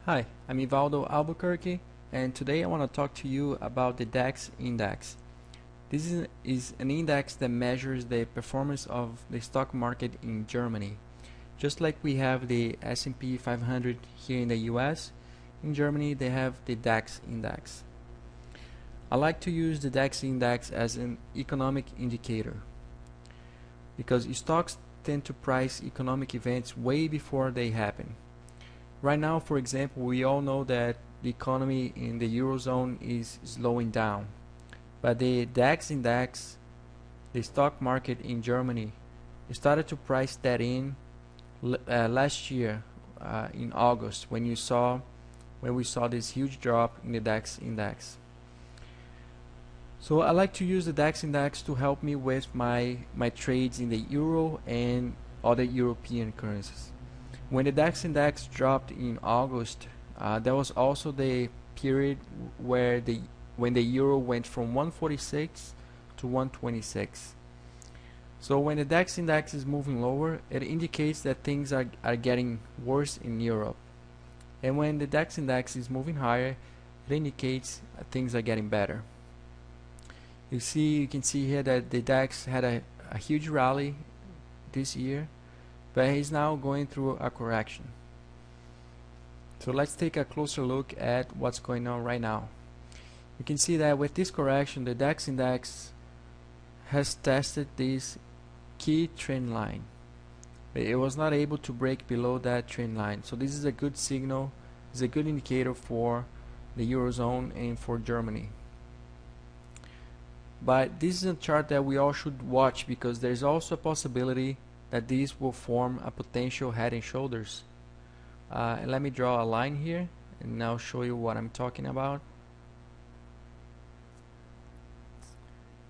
Hi, I'm Ivaldo Albuquerque, and today I want to talk to you about the DAX index. This is an index that measures the performance of the stock market in Germany. Just like we have the S&P 500 here in the US, in Germany they have the DAX index. I like to use the DAX index as an economic indicator because stocks tend to price economic events way before they happen. Right now, for example, we all know that the economy in the Eurozone is slowing down, but the DAX index, the stock market in Germany, started to price that in last year in August when we saw this huge drop in the DAX index. So I like to use the DAX index to help me with my trades in the euro and other European currencies. When the DAX index dropped in August, that was also the period when the euro went from 146 to 126. So when the DAX index is moving lower, it indicates that things are getting worse in Europe. And when the DAX index is moving higher, it indicates things are getting better. You can see here that the DAX had a huge rally this year, but is now going through a correction. So let's take a closer look at what's going on right now. You can see that with this correction, the DAX index has tested this key trend line. It was not able to break below that trend line. So this is a good signal, it's a good indicator for the Eurozone and for Germany. But this is a chart that we all should watch because there's also a possibility that these will form a potential head and shoulders. And let me draw a line here and I'll show you what I'm talking about.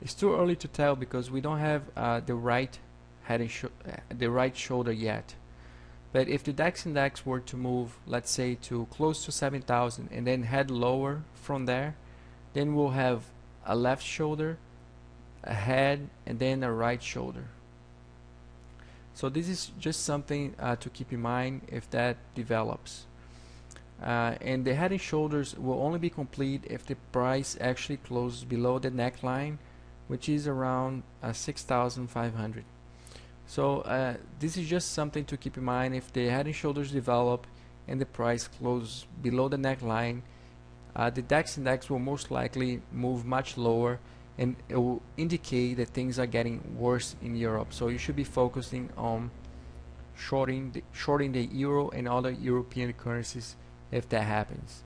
It's too early to tell because we don't have the right head and the right shoulder yet. But if the DAX index were to move, let's say, to close to 7,000 and then head lower from there, then we'll have a left shoulder, a head, and then a right shoulder. So this is just something to keep in mind if that develops. And the head and shoulders will only be complete if the price actually closes below the neckline, which is around 6,500. So this is just something to keep in mind. If the head and shoulders develop and the price closes below the neckline, the DAX index will most likely move much lower, and it will indicate that things are getting worse in Europe. So you should be focusing on shorting the euro and other European currencies if that happens.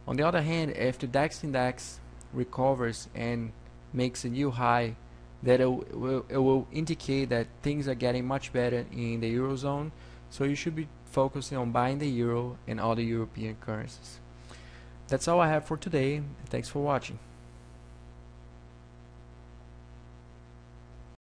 On the other hand, if the DAX index recovers and makes a new high, that it will indicate that things are getting much better in the Eurozone. So you should be focusing on buying the euro and other European currencies. That's all I have for today. Thanks for watching.